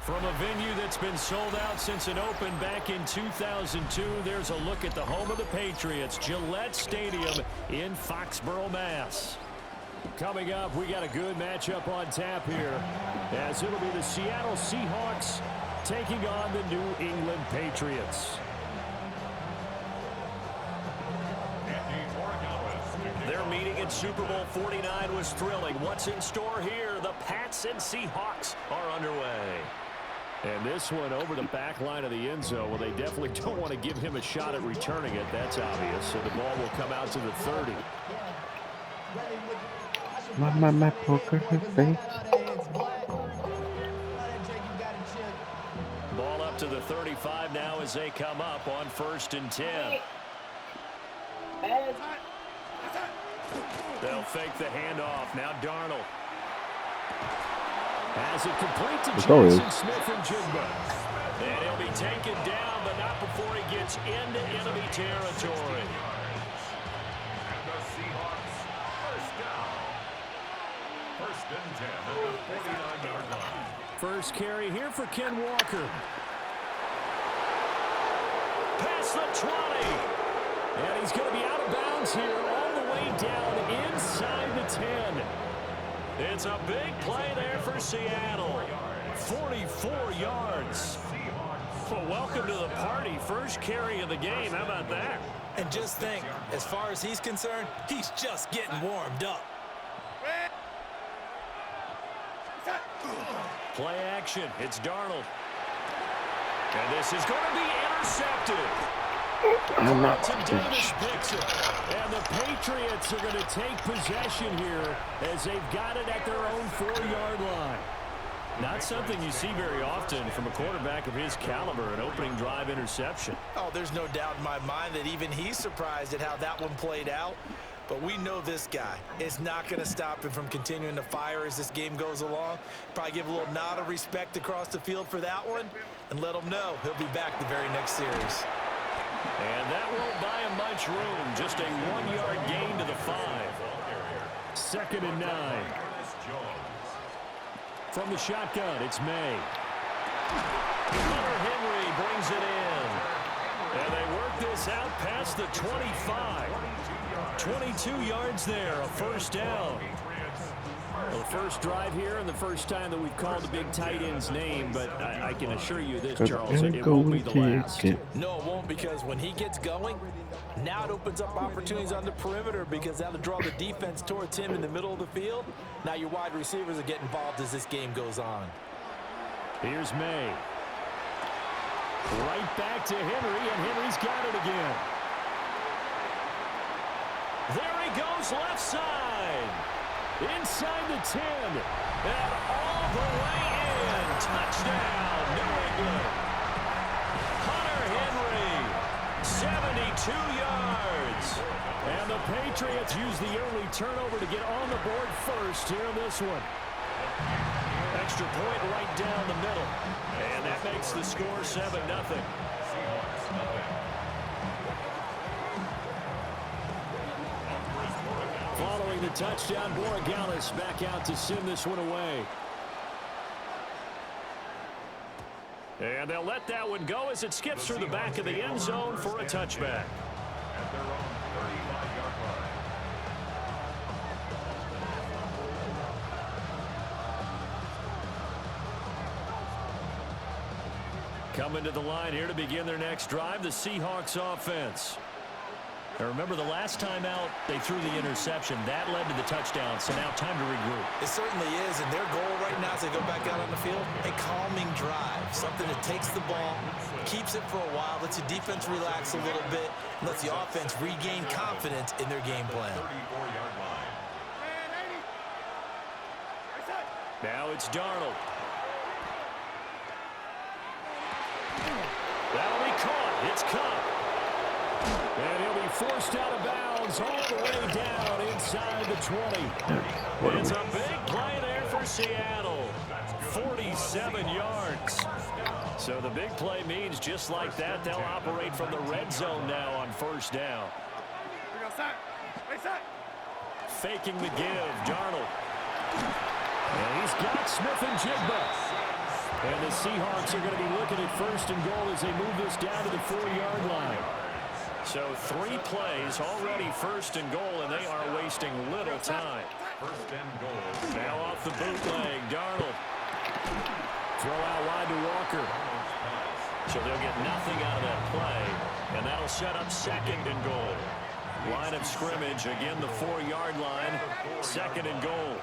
From a venue that's been sold out since it opened back in 2002, there's a look at the home of the Patriots, Gillette Stadium in Foxborough, Mass. Coming up, we got a good matchup on tap here, as it'll be the Seattle Seahawks taking on the New England Patriots. Their meeting in Super Bowl 49 was thrilling. What's in store here? The Pats and Seahawks are underway. And this one over the back line of the end zone. Well, they definitely don't want to give him a shot at returning it. That's obvious. So the ball will come out to the 30. My poker face. Ball up to the 35 now as they come up on 1st and 10. They'll fake the handoff. Now Darnold has it complete to Jackson Smith-Njigba. And he'll be taken down, but not before he gets into enemy territory. And the Seahawks, first down. 1st and 10 at the 49-yard line. First carry here for Ken Walker. Past the 20. And he's going to be out of bounds here all the way down inside the 10. It's a big play there for Seattle. 44 yards. Well, welcome to the party. First carry of the game. How about that? And just think, as far as he's concerned, he's just getting warmed up. Play action. It's Darnold. And this is going to be intercepted. Carlton Davis picks it. And the Patriots are going to take possession here as they've got it at their own 4-yard line. Not something you see very often from a quarterback of his caliber, an opening drive interception. Oh, there's no doubt in my mind that even he's surprised at how that one played out. But we know this guy is not going to stop him from continuing to fire as this game goes along. Probably give a little nod of respect across the field for that one and let him know he'll be back the very next series. And that won't buy him much room. Just a 1-yard gain to the 5. 2nd and 9. From the shotgun, it's May. Hunter Henry brings it in. And they work this out past the 25. 22 yards there, a first down. Well, the first drive here and the first time that we've called the big tight end's name, but I can assure you this, Charles, it won't be the last. No, it won't, because when he gets going, now it opens up opportunities on the perimeter because that'll draw the defense towards him in the middle of the field. Now your wide receivers will get involved as this game goes on. Here's May. Right back to Henry, and Henry's got it again. There he goes, left side. Inside the 10. And all the way in. Touchdown, New England. Hunter Henry, 72 yards. And the Patriots use the early turnover to get on the board first here in this one. Extra point right down the middle. And that makes the score 7-0. Following the touchdown, Borregales back out to send this one away. And they'll let that one go as it skips through the back of the end zone for a touchback. At their own 35-yard line. Coming to the line here to begin their next drive, the Seahawks offense. Now remember, the last time out, they threw the interception. That led to the touchdown, so now time to regroup. It certainly is, and their goal right now as they go back out on the field, a calming drive. Something that takes the ball, keeps it for a while, lets the defense relax a little bit, and lets the offense regain confidence in their game plan. 34-yard line. Now it's Darnold. That'll be caught. It's caught. And he'll be forced out of bounds all the way down inside the 20. It's a big play there for Seattle. 47 yards. So the big play means just like that, they'll operate from the red zone now on first down. Faking the give, Darnold. And he's got Smith-Njigba. And the Seahawks are going to be looking at first and goal as they move this down to the 4-yard line. So 3 plays already first and goal, and they are wasting little time. First and goal. Now off the bootleg, Darnold. Throw out wide to Walker. So they'll get nothing out of that play, and that'll set up second and goal. Line of scrimmage, again the 4-yard line, second and goal.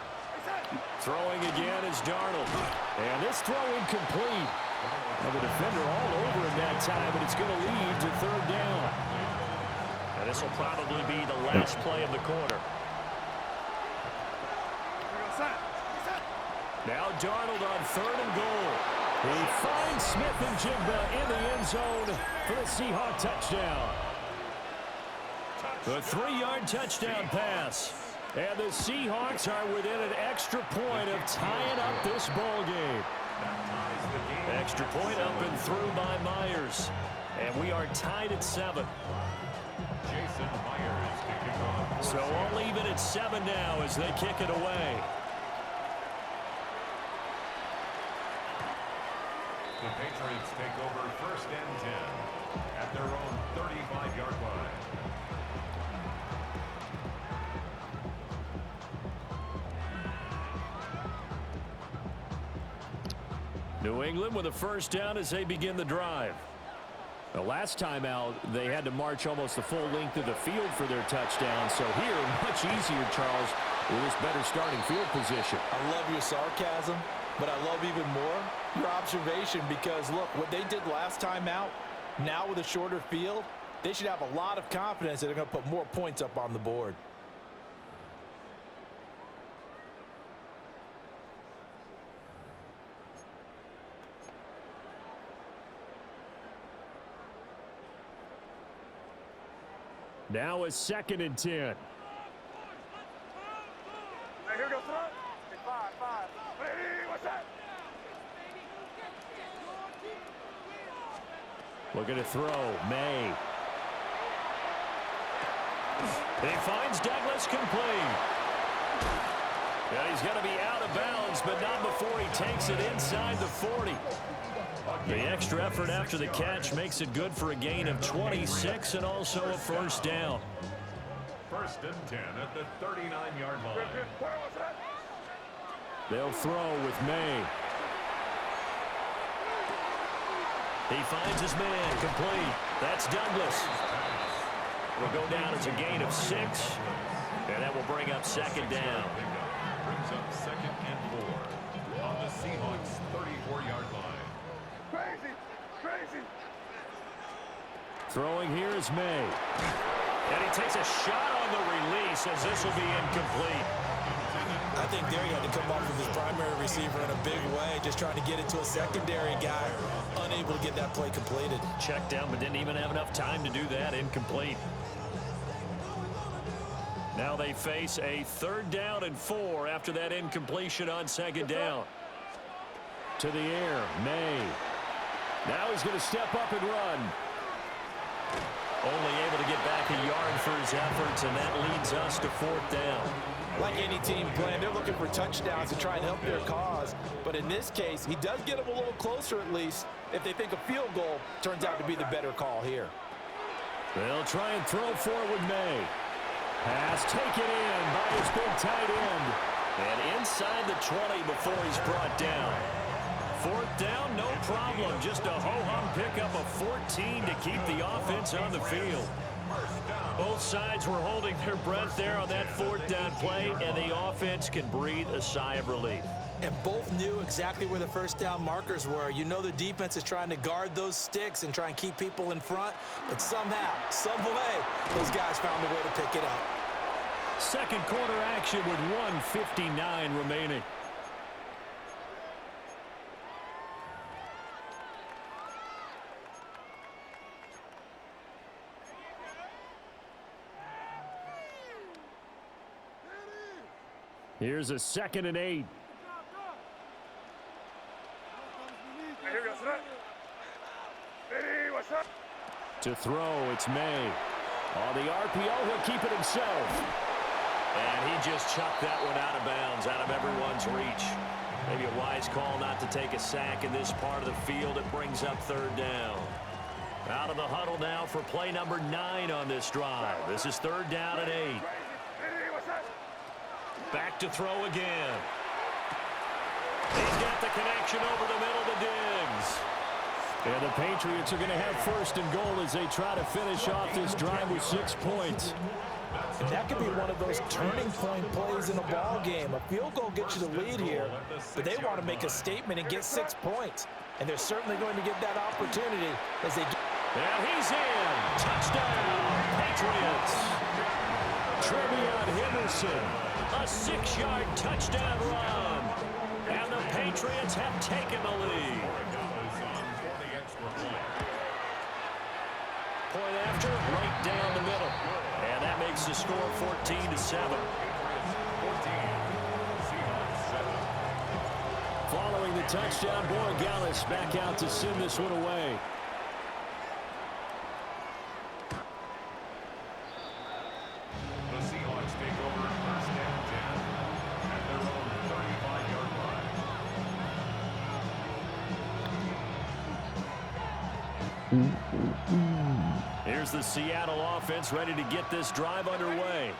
Throwing again is Darnold. And this throw incomplete. And the defender all over him that time, but it's going to lead to third down. And this will probably be the last play of the quarter. Now Darnold on third and goal. He finds Smith and Jigba in the end zone for the Seahawk touchdown. The 3-yard touchdown pass. And the Seahawks are within an extra point of tying up this ball game. Extra point up and through by Myers. And we are tied at 7. Jason Myers kicking off. So all even at 7 now as they kick it away. The Patriots take over first and 10 at their own 35-yard line. New England with a first down as they begin the drive. The last time out, they had to march almost the full length of the field for their touchdown. So here, much easier, Charles, with this better starting field position. I love your sarcasm, but I love even more your observation because, look, what they did last time out, now with a shorter field, they should have a lot of confidence that they're going to put more points up on the board. Now a second and 10. Hey, here goes front. Hey, 5. Hey, what's that? Looking to throw. May. He finds Douglas complete. And he's going to be out of bounds, but not before he takes it inside the 40. The extra effort after the catch makes it good for a gain of 26 and also a first down. First and 10 at the 39-yard line. They'll throw with May. He finds his man complete. That's Douglas. Will go down as a gain of 6, and that will bring up second down. Brings up second and 4 on the Seahawks' 34-yard line. Crazy. Throwing here is May. And he takes a shot on the release as this will be incomplete. I think there he had to come off with his primary receiver in a big way, just trying to get it to a secondary guy, unable to get that play completed. Checked down, but didn't even have enough time to do that. Incomplete. Now they face a third down and 4 after that incompletion on second down. To the air, May. Now he's going to step up and run. Only able to get back a yard for his efforts, and that leads us to fourth down. Like any team playing, they're looking for touchdowns to try and help their cause. But in this case, he does get them a little closer at least if they think a field goal turns out to be the better call here. They'll try and throw forward May. Pass taken in by his big tight end. And inside the 20 before he's brought down. Fourth down, no problem. Just a ho-hum pickup of 14 to keep the offense on the field. Both sides were holding their breath there on that fourth down play, and the offense can breathe a sigh of relief. And both knew exactly where the first down markers were. You know the defense is trying to guard those sticks and try and keep people in front, but somehow, some way, those guys found a way to pick it up. Second quarter action with 1:59 remaining. Here's a 2nd and 8. Here goes front. Hey, what's up? To throw, it's May. On the RPO, he'll keep it himself. And he just chucked that one out of bounds, out of everyone's reach. Maybe a wise call not to take a sack in this part of the field. It brings up third down. Out of the huddle now for play number 9 on this drive. This is third down and 8. Back to throw again. He's got the connection over the middle to Diggs. And the Patriots are going to have first and goal as they try to finish off this drive with 6 points. And that could be one of those turning point plays in a ball game. A field goal gets you the lead here, but they want to make a statement and get 6 points. And they're certainly going to get that opportunity as they do. And he's in. Touchdown, Patriots. Trevion Henderson, a 6-yard touchdown run. And the Patriots have taken the lead. Point after, right down the middle. And that makes the score 14-7. Following the touchdown, Borregales back out to send this one away. The Seahawks take over first and 10 at their own 35-yard line. Here's the Seattle offense ready to get this drive underway.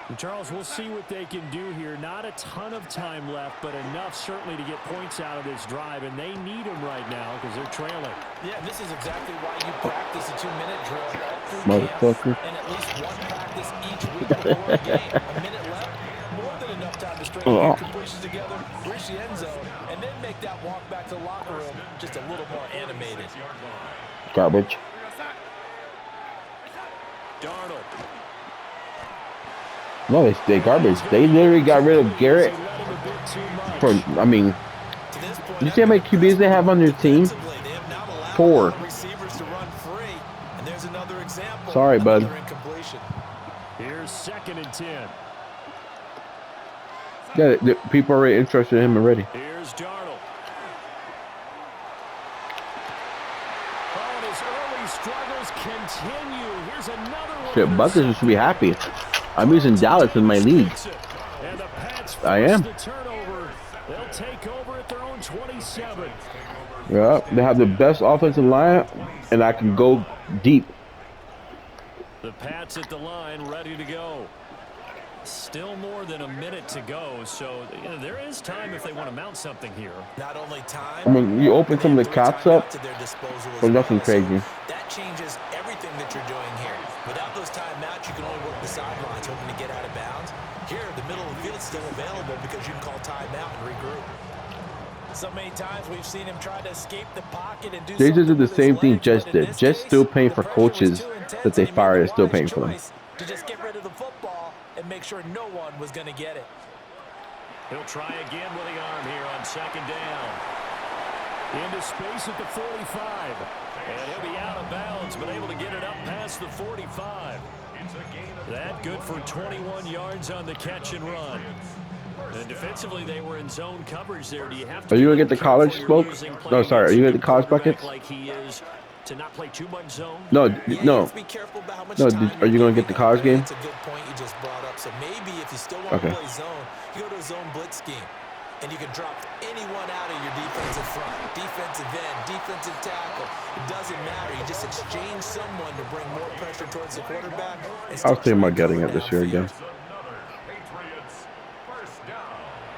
And Charles, we'll see what they can do here. Not a ton of time left, but enough certainly to get points out of this drive, and they need them right now because they're trailing. Yeah, this is exactly why you practice a 2-minute drill all through Motherfucker. camp, and at least one practice each week before a game. A minute left, more than enough time to string your completions together, reach the end zone, and then make that walk back to the locker room just a little more animated. Garbage. Darnold. No, they garbage. They literally got rid of Garrett for, I mean, you see how many QBs they have on their team? 4. Sorry, bud. Here's 2nd and 10. Yeah, the people are already interested in him already. Here's Darnold. Oh, and his early struggles continue. Here's another one. Shit, Buckers should be happy. I'm using Dallas in my league. I am. They'll take over at their own 27. Yeah, they have the best offensive line, and I can go deep. The Pats at the line, ready to go. Still more than a minute to go, so there is time if they want to mount something here. Not only time, I mean, you open some of the caps up, but nothing crazy. That changes everything that you're doing here. Without those timeouts, you can only work the sidelines hoping to get out of bounds. Here, the middle of the field is still available because you can call timeout and regroup. So many times we've seen him try to escape the pocket and do They just did the something with same his thing legs, Jets but in did. this Jets case, still paying the for pressure was coaches too intense that they and he made fired the and still wise paying for them. choice to just get rid of the football and make sure no one was going to get it. He'll try again with the arm here on 2nd down. Into space at the 45. And he'll be out of bounds, but able to get it up past the 45. That good for 21 yards on the catch and run. And defensively, they were in zone coverage there. Do you have to? Are you gonna get the college smoke? No, sorry. Are you gonna get the college buckets? Like he is to not play too much zone. No, Yeah, no. be careful about how much No, time are you gonna get the college game? That's a good point you just brought up. So maybe if you still want to play zone, you go to a zone blitz scheme. And you can drop anyone out of your defensive front. Defensive end, defensive tackle. It doesn't matter. You just exchange someone to bring more pressure towards the quarterback. I was thinking about getting it this year again.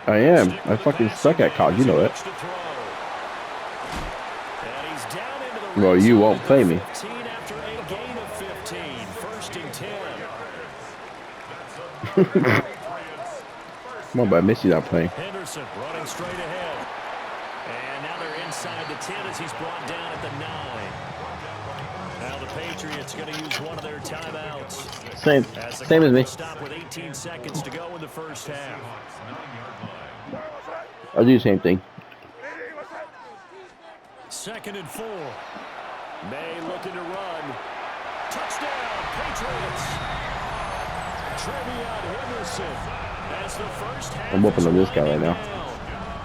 I am. I fucking suck at college. You know that. Well, you won't play me. After a gain of 15, 1st and 10. Come on, but I miss you not playing. Henderson running straight ahead. And now they're inside the 10 as he's brought down at the 9. Now the Patriots going to use one of their timeouts. Same as me. Stop with 18 seconds to go in the first half. I'll do the same thing. 2nd and 4. May looking to run. Touchdown, Patriots. Trevion Henderson. As the first half I'm whooping on this guy right now.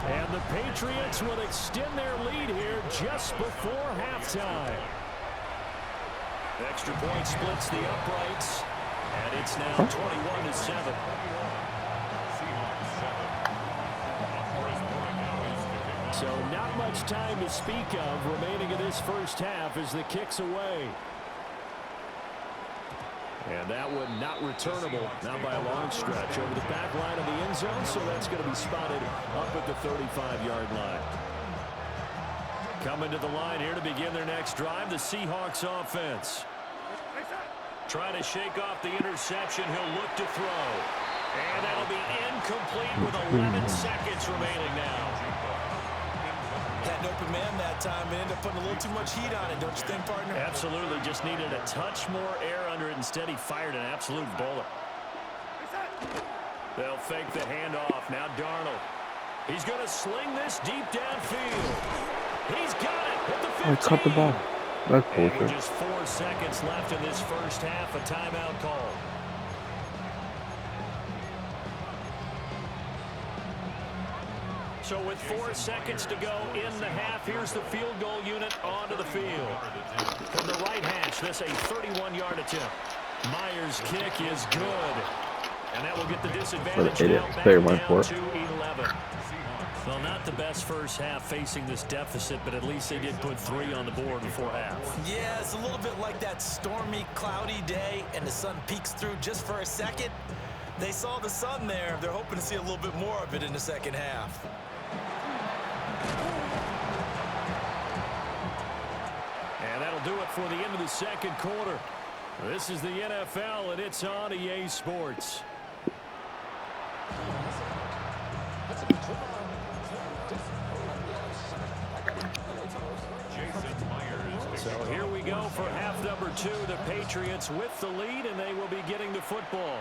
And the Patriots will extend their lead here just before halftime. Extra point splits the uprights, and it's now 21-7. So not much time to speak of remaining in this first half as the kick's away. And that one not returnable, not by a long stretch, over the back line of the end zone, so that's going to be spotted up at the 35-yard line. Coming to the line here to begin their next drive, the Seahawks offense. Trying to shake off the interception, he'll look to throw. And that'll be incomplete with 11 seconds remaining now. Had an open man that time and ended up putting a little too much heat on it, don't you think, partner? Absolutely. Just needed a touch more air under it. Instead, he fired an absolute bullet. They'll fake the handoff. Now Darnold. He's going to sling this deep downfield. He's got it at the 15. I caught the ball. That's And bullshit. with just 4 seconds left in this first half, a timeout call. So with 4 seconds to go in the half, here's the field goal unit onto the field. From the right hash, this a 31-yard attempt. Myers' kick is good. And that will get the disadvantage now back down to 11. Well, not the best first half facing this deficit, but at least they did put 3 on the board before half. Yeah, it's a little bit like that stormy, cloudy day, and the sun peeks through just for a second. They saw the sun there. They're hoping to see a little bit more of it in the second half. And that'll do it for the end of the second quarter. This is the NFL, and it's on EA Sports. So here we go for half number 2. The Patriots with the lead, and they will be getting the football.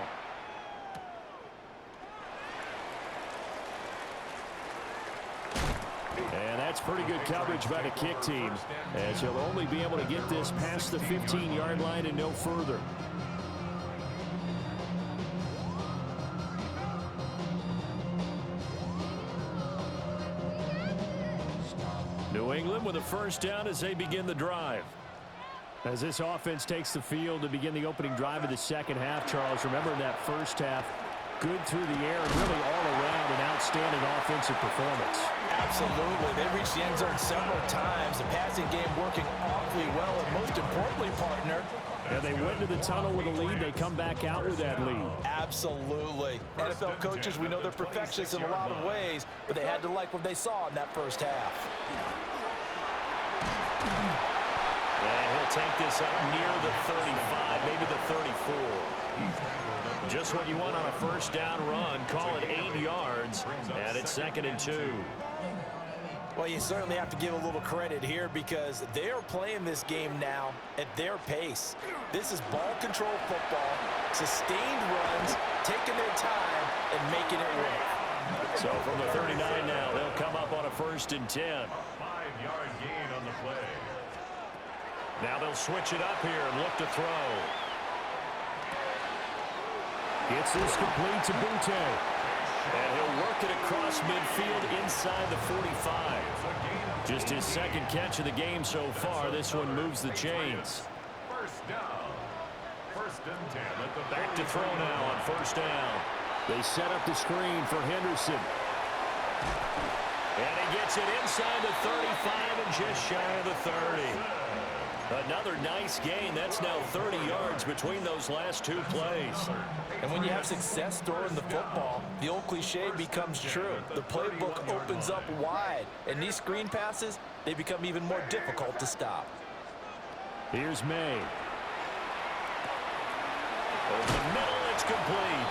And that's pretty good coverage by the kick team, as he'll only be able to get this past the 15-yard line and no further. New England with a first down as they begin the drive. As this offense takes the field to begin the opening drive of the second half, Charles, remember in that first half, good through the air and really all around an outstanding offensive performance. Absolutely. They reached the end zone several times. The passing game working awfully well, and most importantly, partner, and they went to the tunnel with a lead. They come back out with that lead. Absolutely. NFL coaches, we know they're perfectionists in a lot of ways, but they had to like what they saw in that first half. And he'll take this up near the 35, maybe the 34. Just what you want on a first down run. Call it 8 yards, and it's 2nd and 2. Well, you certainly have to give a little credit here because they are playing this game now at their pace. This is ball control football, sustained runs, taking their time, and making it work. So from the 39 now, they'll come up on a 1st and 10. 5-yard gain on the play. Now they'll switch it up here and look to throw. Gets this complete to Butte. And he'll work it across midfield inside the 45. Just his 2nd catch of the game so far. This one moves the chains. First down. 1st and 10 at the Back to throw now on 1st down. They set up the screen for Henderson. And he gets it inside the 35 and just shy of the 30. Another nice gain. That's now 30 yards between those last 2 plays. And when you have success throwing the football, the old cliche becomes true. The playbook opens up wide, and these screen passes, they become even more difficult to stop. Here's May. Over the middle, it's complete.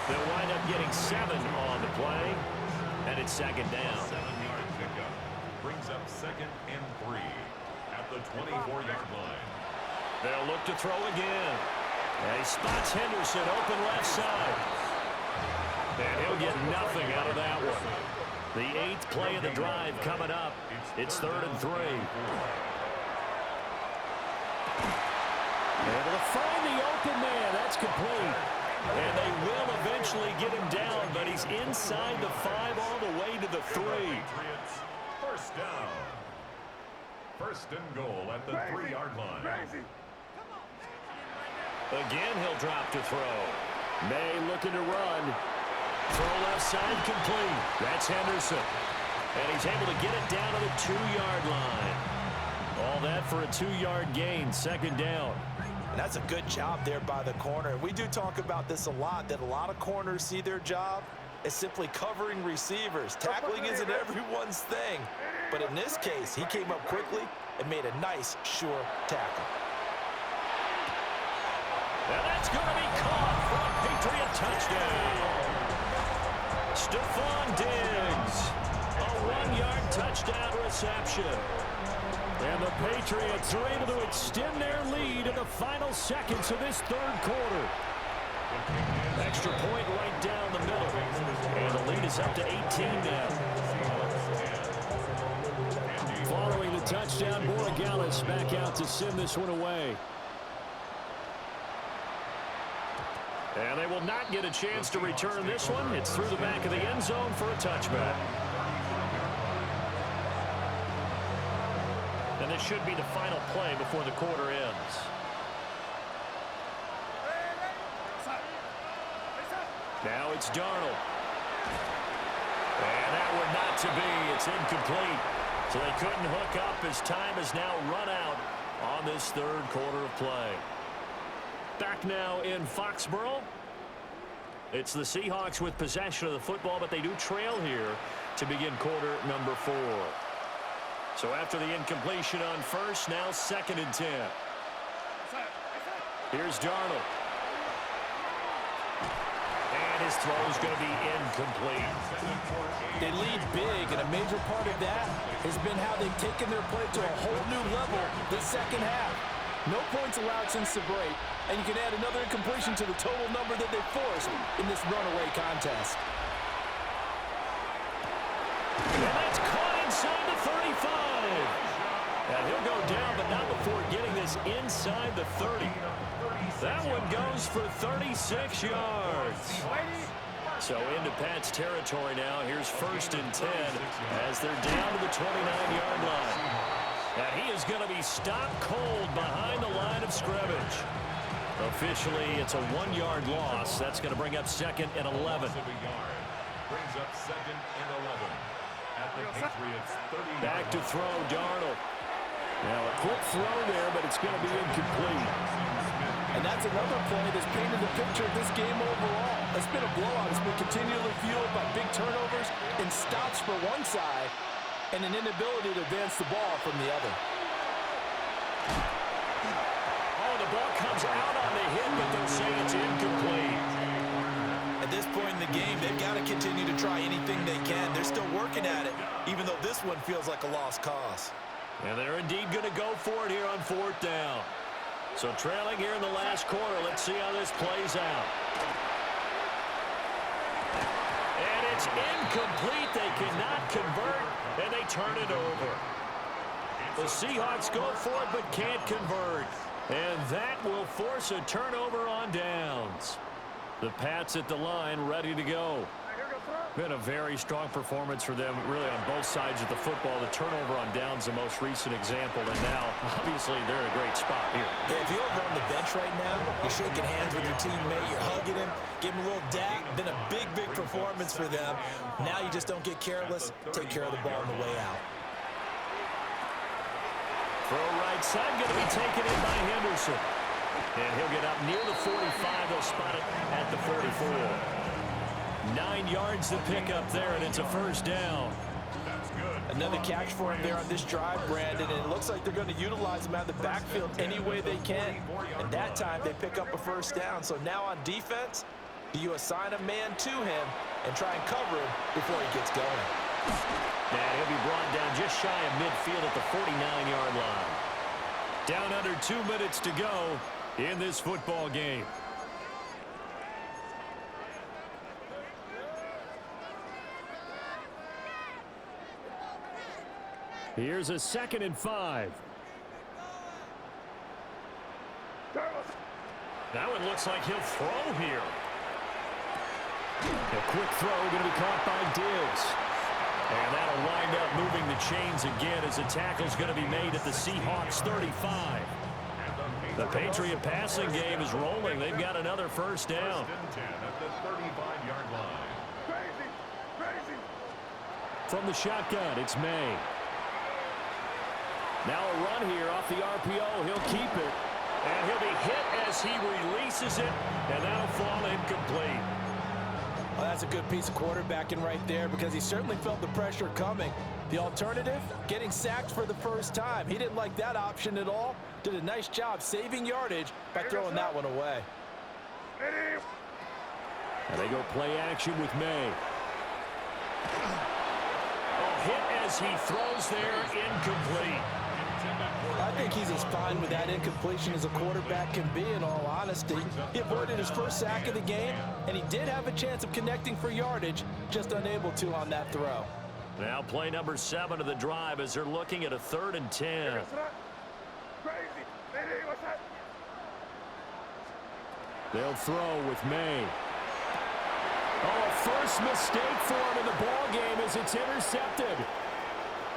They'll wind up getting 7 on the play, and it's 2nd down. 7-yard pickup brings up 2nd and 3 at the 24-yard line. They'll look to throw again. And he spots Henderson open left side. And he'll get nothing out of that one. The 8th play of the drive coming up. It's 3rd and 3. Able to find the open man. That's complete. And they will eventually get him down, but he's inside the 5 all the way to the 3. First down. 1st and goal at the 3-yard line. Again, he'll drop to throw. May looking to run. Throw left side complete. That's Henderson. And he's able to get it down to the 2-yard line. All that for a 2-yard gain, second down. And that's a good job there by the corner. We do talk about this a lot, that a lot of corners see their job as simply covering receivers. Tackling isn't everyone's thing. But in this case, he came up quickly and made a nice, sure tackle. And that's going to be caught for a Patriot touchdown. Stephon Diggs, a 1-yard touchdown reception. And the Patriots are able to extend their lead in the final seconds of this third quarter. Extra point right down the middle. And the lead is up to 18 now. Following the touchdown, Borregales back out to send this one away. And they will not get a chance to return this one. It's through the back of the end zone for a touchback. And this should be the final play before the quarter ends. Now it's Darnold. And that one not to be. It's incomplete. So they couldn't hook up as time is now run out on this third quarter of play. Back now in Foxborough. It's the Seahawks with possession of the football, but they do trail here to begin quarter number 4. So after the incompletion on first, now 2nd and 10. Here's Darnold. And his throw is going to be incomplete. They lead big, and a major part of that has been how they've taken their play to a whole new level this second half. No points allowed since the break, and you can add another incompletion to the total number that they forced in this runaway contest. And that's caught inside the 35. And he'll go down, but not before getting this inside the 30. That one goes for 36 yards. So into Pat's territory now. Here's 1st and 10 as they're down to the 29-yard line. And he is going to be stopped cold behind the line of scrimmage. Officially, it's a 1-yard loss. That's going to bring up 2nd and 11. Brings up 2nd and 11 at the Patriots 30. Back to throw, Darnold. Now a quick throw there, but it's going to be incomplete. And that's another play that's painted the picture of this game overall. It's been a blowout. It's been continually fueled by big turnovers and stops for one side and an inability to advance the ball from the other. Oh, the ball comes out on the hit, but they'll say it's incomplete. At this point in the game, they've got to continue to try anything they can. They're still working at it, even though this one feels like a lost cause. And they're indeed going to go for it here on 4th down. So trailing here in the last quarter. Let's see how this plays out. And it's incomplete. They cannot convert, and they turn it over. The Seahawks go for it but can't convert. And that will force a turnover on downs. The Pats at the line ready to go. Been a very strong performance for them, really, on both sides of the football. The turnover on downs, the most recent example, and now, obviously, they're in a great spot here. Yeah, if you're over on the bench right now, you're shaking hands with your teammate, you're hugging him, giving him a little dap. Been a big, big performance for them. Now you just don't get careless. Take care of the ball on the way out. Throw right side, going to be taken in by Henderson. And he'll get up near the 45. They'll spot it at the 44. 9 yards to pick up there, and it's a 1st down. That's good. Another catch for him there on this drive, Brandon, and it looks like they're going to utilize him out of the backfield any way they can. And that time, they pick up a 1st down. So now on defense, do you assign a man to him and try and cover him before he gets going? And he'll be brought down just shy of midfield at the 49-yard line. Down under 2 minutes to go in this football game. Here's a 2nd and 5. That one looks like he'll throw here. A quick throw going to be caught by Diggs. And that'll wind up moving the chains again as the tackle's going to be made at the Seahawks 35. The Patriot passing game is rolling. They've got another 1st down. 1st and 10 at the 35-yard line. From the shotgun, it's May. Now a run here off the RPO. He'll keep it. And he'll be hit as he releases it. And that'll fall incomplete. Well, that's a good piece of quarterbacking right there because he certainly felt the pressure coming. The alternative, getting sacked for the first time. He didn't like that option at all. Did a nice job saving yardage by throwing that one away. And they go play action with May. Oh, hit as he throws there, incomplete. I think he's as fine with that incompletion as a quarterback can be, in all honesty. He avoided his first sack of the game, and he did have a chance of connecting for yardage, just unable to on that throw. Now play number 7 of the drive as they're looking at a 3rd and 10. They'll throw with May. Oh, first mistake for him in the ball game as it's intercepted.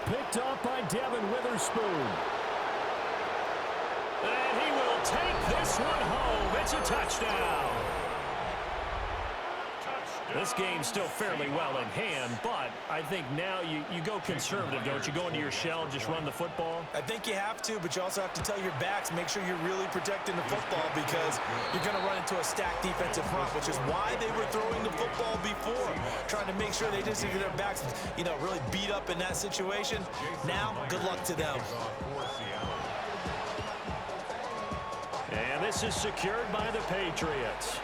Picked off by Devin Witherspoon. And he will take this one home. It's a touchdown. This game's still fairly well in hand, but I think now you go conservative, don't you? Go into your shell and just run the football? I think you have to, but you also have to tell your backs, make sure you're really protecting the football because you're going to run into a stacked defensive front, which is why they were throwing the football before, trying to make sure they just get their backs, really beat up in that situation. Now, good luck to them. And this is secured by the Patriots.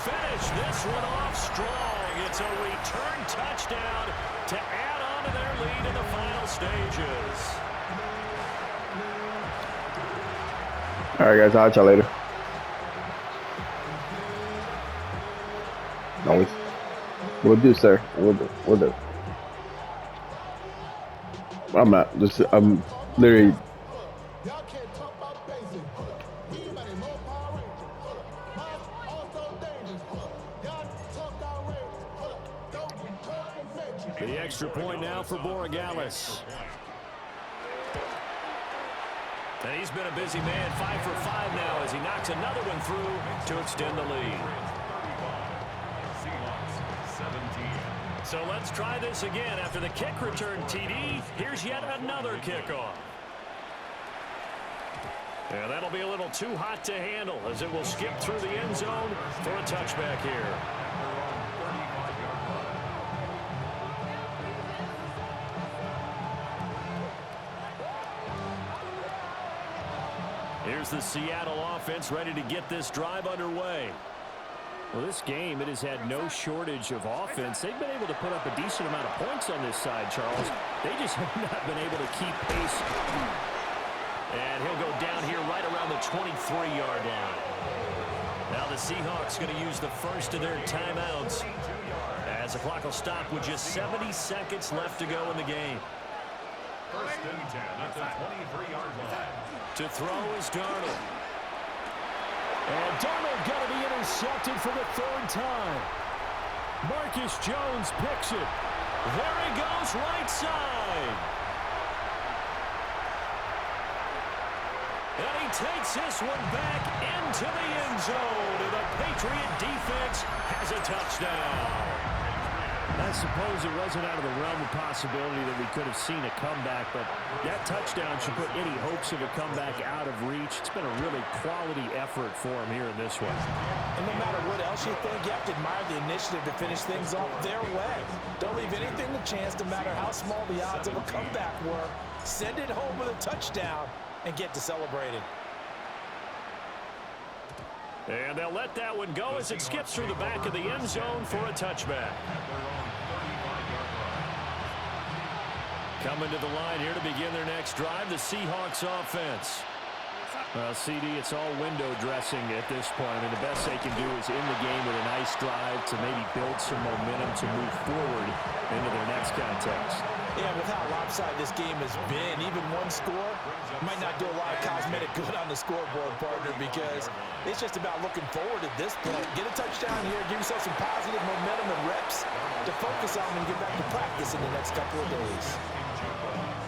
Finish this one off strong. It's a return touchdown to add on to their lead in the final stages. All right, guys. I'll catch y'all later. No, we'll do, sir. We'll do. I'm not. I'm literally. The extra point now for Borregales. And he's been a busy man, 5 for 5 now as he knocks another one through to extend the lead. So let's try this again. After the kick return TD, here's yet another kickoff. And that'll be a little too hot to handle as it will skip through the end zone for a touchback here. Here's the Seattle offense ready to get this drive underway. Well, this game, it has had no shortage of offense. They've been able to put up a decent amount of points on this side, Charles. They just have not been able to keep pace. And he'll go down here right around the 23-yard line. Now the Seahawks going to use the first of their timeouts as the clock will stop with just 70 seconds left to go in the game. 1st and 10 at the 23-yard line. To throw is Darnold. And Darnold going to be intercepted for the 3rd time. Marcus Jones picks it. There he goes, right side. And he takes this one back into the end zone. And the Patriot defense has a touchdown. I suppose it wasn't out of the realm of possibility that we could have seen a comeback, but that touchdown should put any hopes of a comeback out of reach. It's been a really quality effort for him here in this one. And no matter what else you think, you have to admire the initiative to finish things off their way. Don't leave anything to chance, no matter how small the odds of a comeback were. Send it home with a touchdown and get to celebrating. And they'll let that one go as it skips through the back of the end zone for a touchback. Coming to the line here to begin their next drive, the Seahawks offense. CD, it's all window dressing at this point. I mean, the best they can do is in the game with a nice drive to maybe build some momentum to move forward into their next context. Yeah, with how lopsided this game has been, even one score might not do a lot of cosmetic good on the scoreboard, partner, because it's just about looking forward at this point. Get a touchdown here, give yourself some positive momentum and reps to focus on and get back to practice in the next couple of days.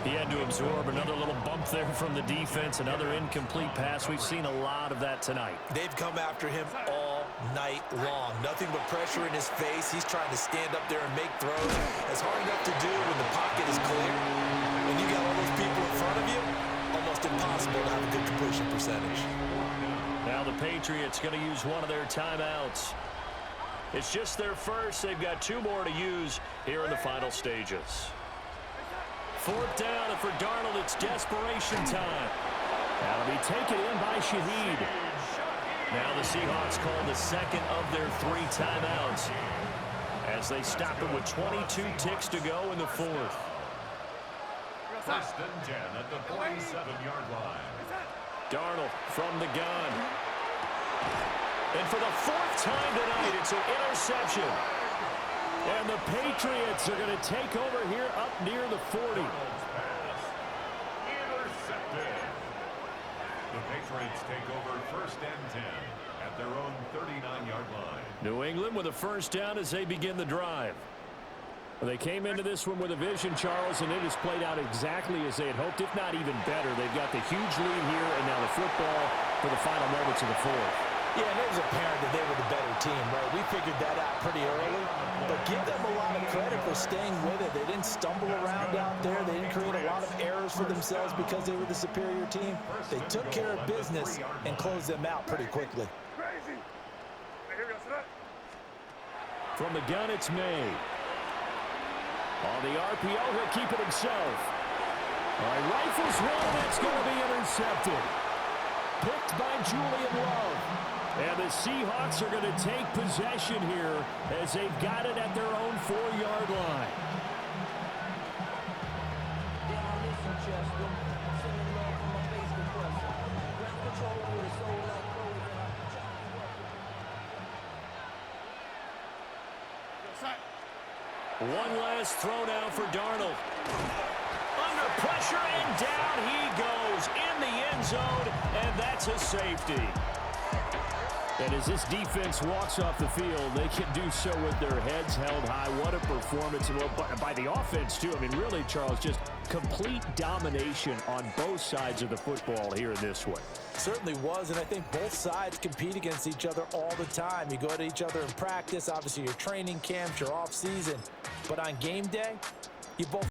He had to absorb another little bump there from the defense, another incomplete pass. We've seen a lot of that tonight. They've come after him all night long. Nothing but pressure in his face. He's trying to stand up there and make throws. It's hard enough to do when the pocket is clear. When you got all those people in front of you, almost impossible to have a good completion percentage. Now the Patriots going to use one of their timeouts. It's just their first. They've got 2 more to use here in the final stages. 4th down, and for Darnold, it's desperation time. That'll be taken in by Shaheed. Now the Seahawks call the second of their 3 timeouts as they stop it with 22 ticks to go in the 4th. First and 10 at the 47-yard line. Darnold from the gun. And for the 4th time tonight, it's an interception. And the Patriots are going to take over here up near the 40. Intercepted. The Patriots take over first and 10 at their own 39-yard line. New England with a first down as they begin the drive. Well, they came into this one with a vision, Charles, and it has played out exactly as they had hoped, if not even better. They've got the huge lead here, and now the football for the final moments of the 4th. Yeah, and it was apparent that they were the better team, right? We figured that out pretty early. But give them a lot of credit for staying with it. They didn't stumble around out there. They didn't create a lot of errors for themselves because they were the superior team. They took care of business and closed them out pretty quickly. From the gun, it's May. On the RPO, he'll keep it himself. All right, rifles one, that's going to be intercepted. Picked by Julian Love. And the Seahawks are going to take possession here as they've got it at their own 4-yard line. One last throw now for Darnold. Under pressure, and down he goes in the end zone, and that's a safety. And as this defense walks off the field, they can do so with their heads held high. What a performance, and by the offense, too. I mean, really, Charles, just complete domination on both sides of the football here in this one. Certainly was, and I think both sides compete against each other all the time. You go to each other in practice, obviously your training camps, your off season. But on game day, you both